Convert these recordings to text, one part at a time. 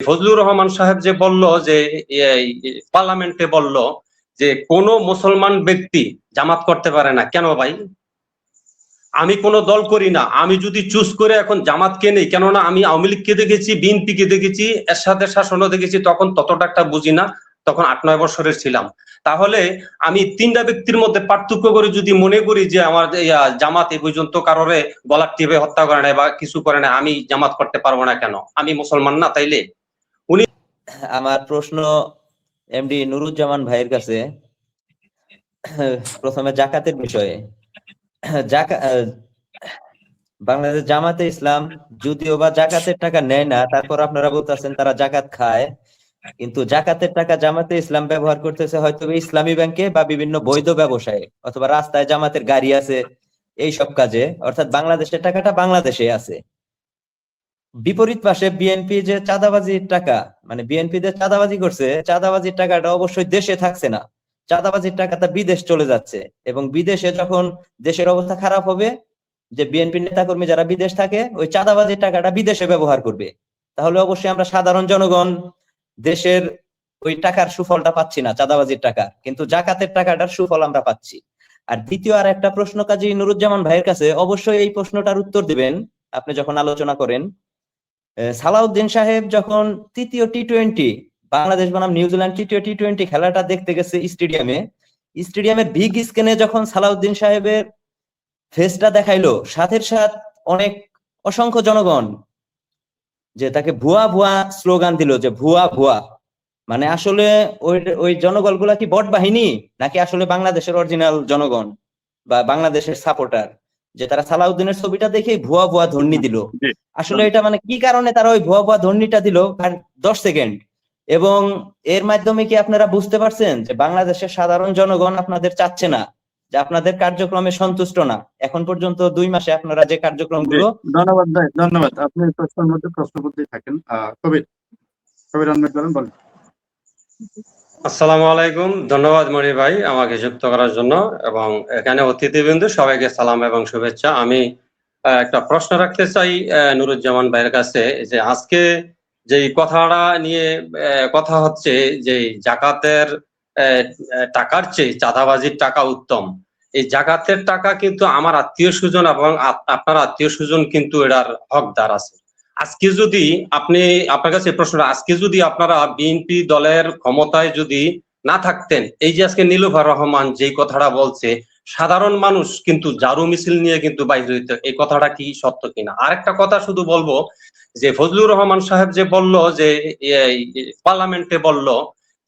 ফজলুর রহমান সাহেব যে বলল যে পার্লামেন্টে বলল যে কোন মুসলমান ব্যক্তি জামাত করতে পারে না, কেন ভাই? আমি কোন দল করি না, আমি যদি চুজ করে এখন জামাতকে নেই, কেননা আমি আওয়ামী লীগকে দেখেছি, বিএনপিকে দেখেছি, এরশাদের শাসনও দেখেছি, তখন ততটা একটা বুঝি না, তখন 8-9 বছরের ছিলাম। তাহলে আমি তিনটা ব্যক্তির মধ্যে পার্থক্য করে যদি মনে করি যে আমার জামাত এই পর্যন্ত কারোরে গলা টিপে হত্যা করে নাই বা কিছু করে নাই, আমি জামাত করতে পারবো না কেন? আমি মুসলমান না তাইলে? উনি আমার প্রশ্ন এমডি নুরুজ্জামান ভাইয়ের কাছে, প্রথমে জাকাতের বিষয়ে। বাংলাদেশ জামাতে ইসলাম যদিও বা জাকাতের টাকা নেয় না, তারপর আপনারা বলতেছেন তারা জাকাত খায়, কিন্তু জাকাতের টাকা জামাতে ইসলাম ব্যবহার করতেছে হয়তো ইসলামী ব্যাংকে বা বিভিন্ন বৈধ ব্যবসায়ে, অথবা রাস্তায় জামাতের গাড়ি আছে, এই সব কাজে। অর্থাৎ বাংলাদেশের টাকাটা বাংলাদেশে আছে। বিপরীত পাশে বিএনপি যে চাঁদাবাজির টাকা, মানে বিএনপি যে চাঁদাবাজি করছে, চাঁদাবাজির টাকাটা অবশ্যই দেশে থাকছে না, চাঁদাবাজির টাকাটা বিদেশ চলে যাচ্ছে। এবং বিদেশে যখন দেশের অবস্থা খারাপ হবে, যে বিএনপির নেতাকর্মী যারা বিদেশ থাকে ওই চাঁদাবাজির টাকাটা বিদেশে ব্যবহার করবে, তাহলে অবশ্যই আমরা সাধারণ জনগণ দেশের ওই টাকার সুফলটা পাচ্ছি না, চাঁদাবাজির টাকা, কিন্তু জাকাতের টাকাটার সুফল আমরা পাচ্ছি। আর দ্বিতীয় আর একটা প্রশ্ন কাজী নুরুজ্জামান ভাইয়ের কাছে, অবশ্যই এই প্রশ্নটার উত্তর দিবেন আপনি যখন আলোচনা করেন। সালাউদ্দিন সাহেব যখন তৃতীয় টি-20 বাংলাদেশ বনাম নিউজিল্যান্ড তৃতীয় টি-20 খেলাটা দেখতে গেছে স্টেডিয়ামের বিগ স্ক্রিনে, যখন সালাউদ্দিন সাহেবের ফেসটা দেখাইলো, সাথে সাথে অনেক অসংখ্য জনগণ যে তাকে ভুয়া ভুয়া স্লোগান দিল, যে ভুয়া ভুয়া। মানে আসলে ওই জনগণ গুলা কি বট বাহিনী, নাকি আসলে বাংলাদেশের অরিজিনাল জনগণ বা বাংলাদেশের সাপোর্টার, যে তারা সালাউদ্দিনের ছবিটা দেখে ভুয়া ভুয়া ধ্বনি দিল? আসলে এটা মানে কি কারণে তারা ওই ভুয়া ভুয়া ধ্বনিটা দিল 10 সেকেন্ড? এবং এর মাধ্যমে কি আপনারা বুঝতে পারছেন যে বাংলাদেশের সাধারণ জনগণ আপনাদের চাচ্ছে না, যে আপনাদের কার্যক্রমে সন্তুষ্ট না? এখন পর্যন্ত 2 মাসে আপনারা যে কার্যক্রমগুলো। ধন্যবাদ ভাই, ধন্যবাদ। আপনি প্রশ্নের মধ্যে প্রশ্ন করতেই থাকেন। কবির আহমেদ বলেন। আসসালামু আলাইকুম, ধন্যবাদ মনি ভাই আমাকে যুক্ত করার জন্য, এবং এখানে অতিথিবৃন্দ সবাইকে সালাম এবং শুভেচ্ছা। আমি একটা প্রশ্ন রাখতে চাই নুরুজ্জামান ভাইয়ের কাছে, যে আজকে যে কথাটা নিয়ে কথা হচ্ছে যে জাকাতের টাকার চেয়ে চাঁদাবাজির টাকা উত্তম। এই জাকাতের টাকা কিন্তু আমার আত্মীয় স্বজন এবং আপনার আত্মীয় স্বজন কিন্তু এটার হকদার আছে। আজকে যদি আপনার কাছে প্রশ্ন, আজকে যদি আপনারা বিএনপি দলের ক্ষমতায় যদি না থাকতেন, এই যে আজকে নীলুফার রহমান যেই কথাটা বলছে, সাধারণ মানুষ কিন্তু ঝাড়ু মিছিল নিয়ে কিন্তু বাইরে হইতো, এই কথাটা কি সত্য কিনা? আরেকটা কথা শুধু বলবো, যে ফজলুর রহমান সাহেব যে বলল যে পার্লামেন্টে বলল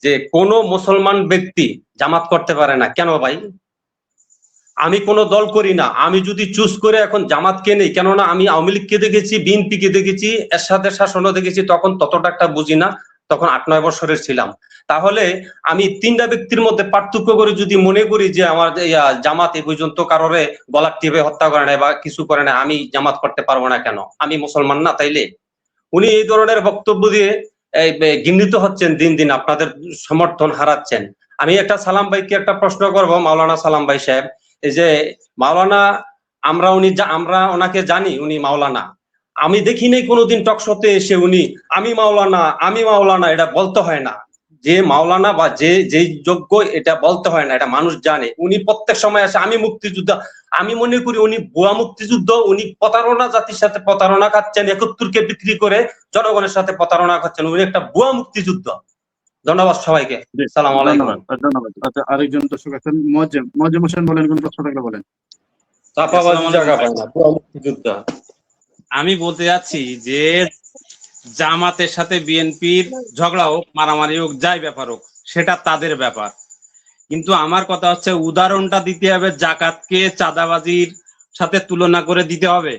যে কোন মুসলমান ব্যক্তি জামাত করতে পারে না, কেন ভাই? আমি কোন দল করি না, আমি যদি চুজ করে এখন জামাতকে নেই, কেননা আমি আওয়ামী লীগকে দেখেছি, বিএনপিকে দেখেছি, এরশাদের শাসনও দেখেছি, তখন ততটা একটা বুঝি না, তখন 8-9 বছরের ছিলাম। তাহলে আমি তিনটা ব্যক্তির মধ্যে পার্থক্য করে যদি মনে করি যে আমার জামাত এই পর্যন্ত কারোরে গলা টিপে হত্যা করে নাই বা কিছু করে নাই, আমি জামাত করতে পারবো না কেন? আমি মুসলমান না তাইলে? উনি এই ধরনের বক্তব্য দিয়ে ঘৃণিত হচ্ছেন, দিন দিন আপনাদের সমর্থন হারাচ্ছেন। আমি একটা সালাম ভাইকে একটা প্রশ্ন করবো, মাওলানা সালাম ভাই সাহেব, এই যে মাওলানা, আমরা ওনাকে জানি উনি মাওলানা, আমি দেখি নাই কোনোদিন টকশোতে এসে উনি আমি মাওলানা এটা বলতে হয় না। যে মাওলানা বা যে যোগ্য এটা বলতে হয় না, এটা মানুষ জানে। উনি প্রত্যেক সময় আসে আমি মুক্তিযোদ্ধা। আমি মনে করি উনি ভুয়া মুক্তিযুদ্ধ, উনি প্রতারণা, জাতির সাথে প্রতারণা খাচ্ছেন, 71কে বিক্রি করে জনগণের সাথে প্রতারণা খাচ্ছেন, উনি একটা ভুয়া মুক্তিযুদ্ধ। ধন্যবাদ সবাইকে, সালাম আলাইকুম। ধন্যবাদ। আচ্ছা, আরেকজন দর্শক আছেন, মুয়াজ্জেম হোসেন, বলেন, কোন প্রশ্ন থাকলে বলেন। আমি বলতে যাচ্ছি যে জামাতের সাথে বিএনপির ঝগড়া হোক, মারামারি হোক, যাই ব্যাপার হোক, সেটা তাদের ব্যাপার, কিন্তু আমার কথা হচ্ছে উদাহরণটা দিতে হবে, জাকাতকে চাঁদাবাজির সাথে তুলনা করে দিতে হবে।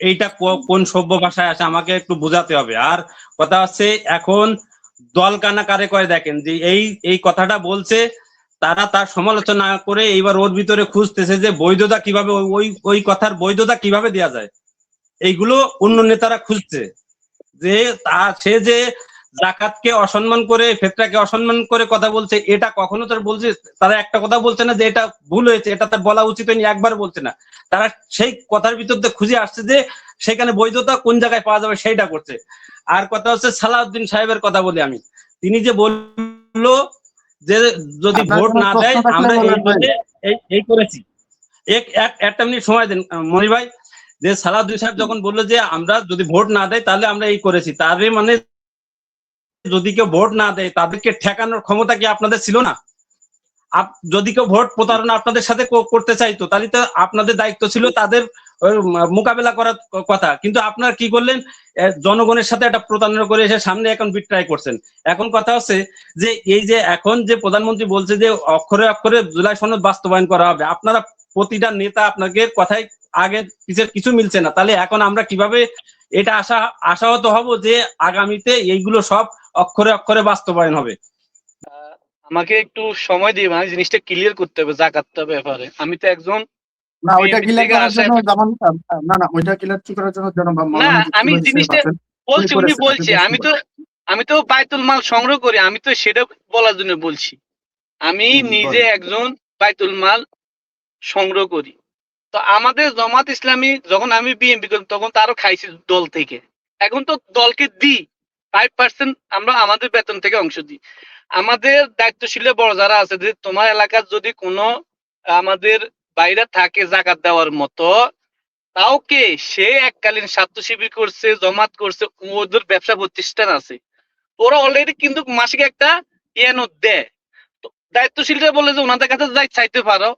এইটা কোন সভ্য ভাষায় আসে আমাকে একটু বোঝাতে হবে। আর কথা হচ্ছে এখন দল কানা কারে কয় দেখেন, যে এই কথাটা বলছে, তারা তার সমালোচনা করে এইবার ওর ভিতরে খুঁজতেছে যে বৈধতা কিভাবে, ওই কথার বৈধতা কিভাবে দেয়া যায়, এইগুলো অন্য নেতারা খুঁজছে। যে সে যে জাকাতকে অসম্মান করে, ফিতরাকে অসম্মান করে কথা বলছে, এটা কখনো তার বলছে, তারা একটা কথা বলছে না যে এটা ভুল হয়েছে, এটা তার বলা উচিত হয়নি, একবার বলছে না। তারা সেই কথার ভিতর দিয়ে খুঁজে আসছে যে সেখানে বৈধতা কোন জায়গায় পাওয়া যাবে সেইটা করছে। আর কথা হচ্ছে সালাউদ্দিন সাহেবের কথা বলি আমি, তিনি যে বললো যে যদি আপনার ভোট কোনো না প্রশ্ন দেয় থাকলে আমরা বলেন ভাই। এই করেছি। একটা মিনিট সময় দেন মনি ভাই। যে সালাউদ্দিন সাহেব যখন বললো যে আমরা যদি ভোট না দেয় তাহলে আমরা এই করেছি, তার মানে যদি কেউ ভোট না দেয় তাদেরকে ঠেকানোর ক্ষমতা কি আপনাদের ছিল না? যদি কেউ ভোট প্রতারণা আপনাদের সাথে করতে চাইতো তাহলে তো আপনাদের দায়িত্ব ছিল তাদের মোকাবেলা করার কথা, কিন্তু আপনারা কি করলেন? জনগণের সাথে একটা প্রতারণা করে এসে সামনে এখন বিট্রাই করছেন। এখন কথা হচ্ছে যে এই যে এখন যে প্রধানমন্ত্রী বলছে যে অক্ষরে অক্ষরে জুলাই সনদ বাস্তবায়ন করা হবে, আপনারা প্রতিটা নেতা আপনাদের কথায় আগে পিছের কিছু মিলছে না, তাহলে এখন আমরা কিভাবে এটা আশাহত হব যে আগামীতে এইগুলো সব অক্ষরে অক্ষরে বাস্তবায়ন হবে? আমাকে একটু সময় দিয়ে মানে জিনিসটা ক্লিয়ার করতে হবে জাকাতটা ব্যাপারে। আমি তো একজন না ওইটা BNP ক্লিয়ার থেকে করার আসা জন্য যেমন না ওইটা ক্লিয়ার করার জন্য না, মাওলানা আমি যুক্তিবাদী সাহেব জিনিসটা আছেন, বলছি, উনি করেছেন, বলছে আপনি প্রশ্ন আমি তো বাইতুল মাল সংগ্রহ করি, আমি তো সেটা বলার জন্য বলছি। আমি নিজে বলেন। একজন বাইতুল মাল সংগ্রহ করি। তো আমাদের জামাত ইসলামী যখন আমি বিএনপি করি তখন তো আরো খাইছি দল থেকে। এখন তো দলকে দিই 5% আমরা আমাদের বেতন থেকে অংশ দিই। আমাদের দায়িত্বশীল বড় যারা আছে যে তোমার এলাকার যদি কোনো আমাদের বাইরে থাকে জাকাত দেওয়ার মতো, তাও কে সে এককালীন স্বার্থ শিবির করছে, জমাত করছে, ওদের ব্যবসা প্রতিষ্ঠান আছে, ওরা অলরেডি কিন্তু মাসিক একটা নোট দেয়। তো দায়িত্বশীলরা বলে যে ওনাদের কাছে যাই চাইতে পারো,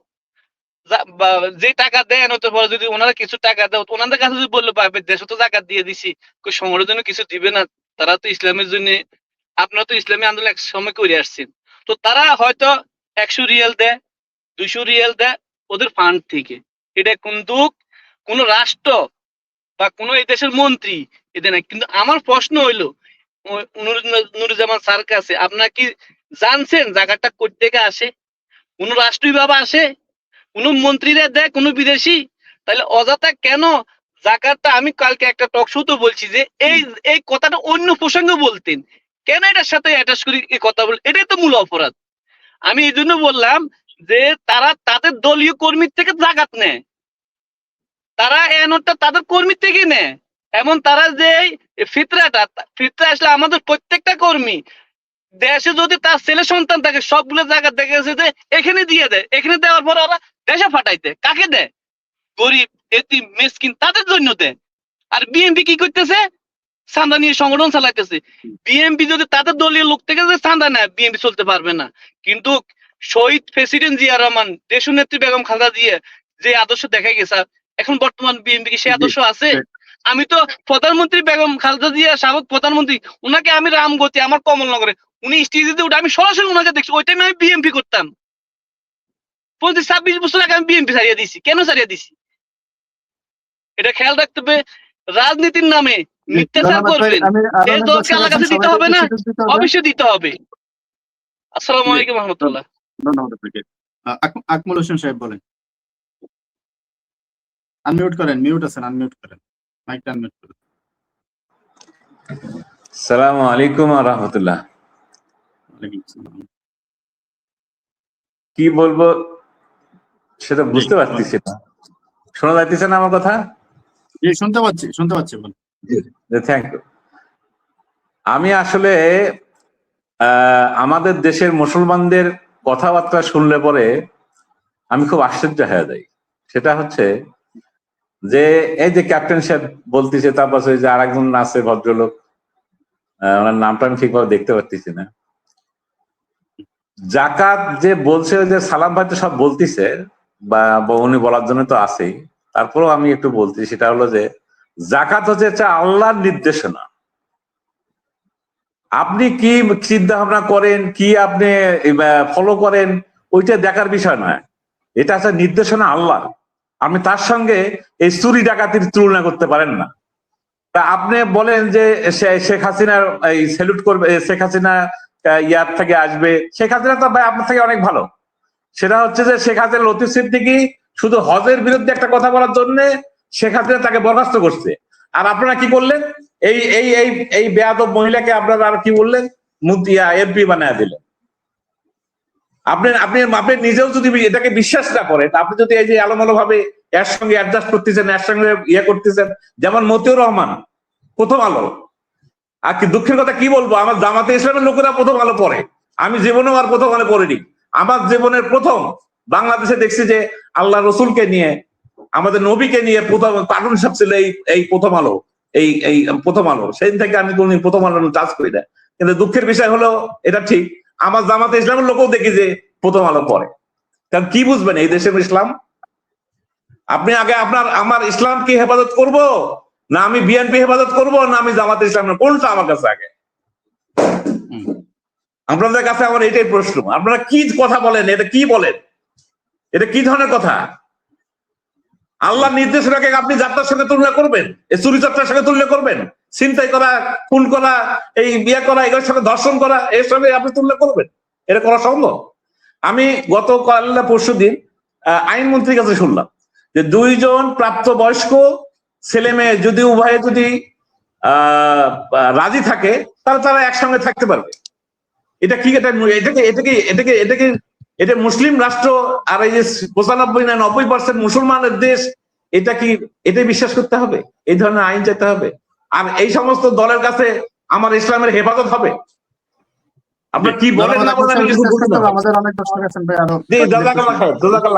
যে টাকা দেয় হতে পারে যদি ওনারা কিছু টাকা দেয়, ওনাদের কাছে যদি বললো পাবে দেশ তো জাকাত দিয়ে দিছি, সংগ্রহের জন্য কিছু দিবে না, তারা তো ইসলামের জন্য, আপনারা তো ইসলামী আন্দোলন এক সময় করে আসছেন, তো তারা হয়তো 100 রিয়াল দেয়, 200 রিয়াল দেয় ওদের ফান্ড থেকে। এটা কিন্তু কোন রাষ্ট্র বা কোন এই দেশের মন্ত্রী এদের না। কিন্তু আমার প্রশ্ন হইলো নুরুজ্জামান স্যার কাছে, আপনারা কি জানছেন জায়গাটা কোথা থেকে আসে? কোন রাষ্ট্রীয় ভাবে আসে? কোন মন্ত্রীরা দেয়? কোন বিদেশি? তাহলে অযথা কেন জাকাতটা, আমি কালকে একটা টক শোতে বলছি যে এই কথাটা অন্য প্রসঙ্গে বলতেন, কেন এটার সাথে অ্যাটাচ করি এই কথা বল, এটাই তো মূল অপরাধ। আমি এই জন্য বললাম যে তারা তাদের দলীয় কর্মীর থেকে জাকাত নেয়, তারা এই নোটটা তাদের কর্মী থেকে নেয়। এমন তারা যে ফিতরা আসলে আমাদের প্রত্যেকটা কর্মী দেশে যদি তার ছেলে সন্তান থাকে সবগুলো জায়গা দেখা গেছে যে এখানে দিয়ে দেয়, এখানে দেওয়ার পর ওরা দেশে ফাটাইতে কাকে দেয়? গরিব, এতিম, মিসকিন তাদের জন্য দেয়। আর বিএনপি কি করতেছে? চাঁদা নিয়ে সংগঠন চালাইতেছে। বিএনপি যদি তাদের দলীয় লোক থেকে যদি চাঁদা নেয় বিএনপি চলতে পারবে না। কিন্তু শহীদ প্রেসিডেন্ট জিয়া রহমান, দেশনেত্রী বেগম খালেদা জিয়া যে আদর্শ দেখা গেছে, এখন বর্তমান বিএনপি কি সেই আদর্শ আছে? আমি তো প্রধানমন্ত্রী বেগম খালেদা জিয়া, সাবেক প্রধানমন্ত্রী, উনাকে আমি রামগতি আমার কমলনগরে উনি স্টেজে উঠে আমি সরাসরি ওনাকে দেখছি, ওই টাইমে আমি বিএনপি করতাম। 26 বছর আগে আমি বিএনপি ছাড়িয়ে দিছি। কেন ছাড়িয়ে দিছি? এটা খেয়াল রাখতে হবে। রাজনীতির নামে মিথ্যাচার করবেন, দেশ দলকে আল্লাহর কাছে দিতে হবে না? অবশ্যই দিতে হবে। আসসালামু আলাইকুম রহমতুল্লাহ। ধন্যবাদ আপনাকে। আকমল হোসেন সাহেব বলেন। আনমিউট করেন, মিউট আছেন, আনমিউট করেন, মাইকটা আনমিউট করেন। আসসালামু আলাইকুম ওয়া রাহমাতুল্লাহ। ওয়ালাইকুম আসসালাম। কি বলবো সেটা বুঝতে পারতেছি না। শোনা যাইতেছে না আমার কথা? জি শুনতে পাচ্ছি বলেন। Thank you. আমি আসলে আমাদের দেশের মুসলমানদের কথাবার্তা শুনলে পরে আমি খুব আশ্চর্য হয়ে যাই। সেটা হচ্ছে যে এই যে ক্যাপ্টেন সাহেব বলতেছে, তারপর যে আরেকজন আছে ভদ্রলোক, ওনার নামটা আমি ঠিকভাবে দেখতে পারতেছি না, জাকাত যে বলছে, যে সালাম ভাই তো সব বলতেছে বা উনি বলার জন্য তো আছেই, তারপরেও আমি একটু বলছি, সেটা হলো যে জাকাত হচ্ছে আল্লাহর নির্দেশনা। আপনি কি চিন্তা ভাবনা করেন, কি আপনি ফলো করেন, ওইটা দেখার বিষয় নয়। এটা হচ্ছে নির্দেশনা আল্লাহ। আপনি তার সঙ্গে এই চুরি ডাকাতির তুলনা করতে পারেন না। তা আপনি বলেন যে শেখ হাসিনার এই স্যালুট করবে, শেখ হাসিনা ইয়ার থেকে আসবে, শেখ হাসিনা তো ভাই আপনার থেকে অনেক ভালো। সেটা হচ্ছে যে শেখ হাসিনা লতিফ সিদ্দিকী শুধু হজের বিরুদ্ধে একটা কথা বলার জন্য শেখ হাসিনা তাকে বরখাস্ত করছে, আর আপনারা কি করলেন? এই এই এই এই বেয়াদব মহিলাকে আপনারা আর কি বললেন, এমপি বানায় দিলেন। আপনি আপনি আপনি নিজেও যদি এটাকে বিশ্বাস না করেন, আপনি যদি এই যে আলোমালো ভাবে এর সঙ্গে অ্যাডজাস্ট করতেছেন, এর সঙ্গে ইয়ে করতেছেন, যেমন মতিউর রহমান প্রথম আলো। আর কি দুঃখের কথা কি বলবো, আমার জামাতে ইসলামের লোকেরা প্রথম আলো পড়ে, আমি জীবনেও আর প্রথম আলো পড়িনি। আমার জীবনের প্রথম বাংলাদেশে দেখছি যে আল্লাহ রসুলকে নিয়ে, আমাদের নবীকে নিয়ে প্রথম কার্টুন সব ছিল এই প্রথম আলো, এই প্রথম আলো। সেই থেকে আমি কোনদিন প্রথম আলো টাচ করি না। কিন্তু দুঃখের বিষয় হলো, এটা ঠিক, আমার জামাতে ইসলামের লোকও দেখি যে প্রথম আলো পড়ে। কারণ কি বুঝবেন এই দেশের ইসলাম? আপনি আগে আমার ইসলাম কি হেফাজত করব, না আমি বিএনপি হেফাজত করব, না আমি জামাতে ইসলাম, কোনটা আমার কাছে আগে? আপনাদের কাছে আমার এটাই প্রশ্ন, আপনারা কি কথা বলেন, এটা কি বলেন, এটা কি ধরনের কথা? আল্লাহ নির্দেশনাকে আপনি যাত্রার সঙ্গে তুলনা করবেন, এই চুরি যাত্রার সঙ্গে তুলনা করবেন, ছিনতাই করা, খুন করা, এই বিয়ে করা, এগুলোর সঙ্গে ধর্ষণ করা, এর সঙ্গে আপনি তুলনা করবেন? এটা করা সম্ভব? আমি গতকাল পরশুদিন আইনমন্ত্রীর কাছে শুনলাম যে 2 জন প্রাপ্তবয়স্ক ছেলে মেয়ে যদি উভয়ে যদি রাজি থাকে, তাহলে তারা একসঙ্গে থাকতে পারবে। এটা কি? এটা মুসলিম রাষ্ট্র, আর এই যে 95 না 90% মুসলমানের দেশ, এটা কি এটাই বিশ্বাস করতে হবে? এই ধরনের আইন যেতে হবে? আর এই সমস্ত দলের কাছে আমার ইসলামের হেফাজত হবে? আপনার কি বলেন না বলেন, আমাদের অনেক দর্শক আছেন ভাই, আরো জি, জাযাকাল্লাহ খায়ের, জাযাকাল্লাহ।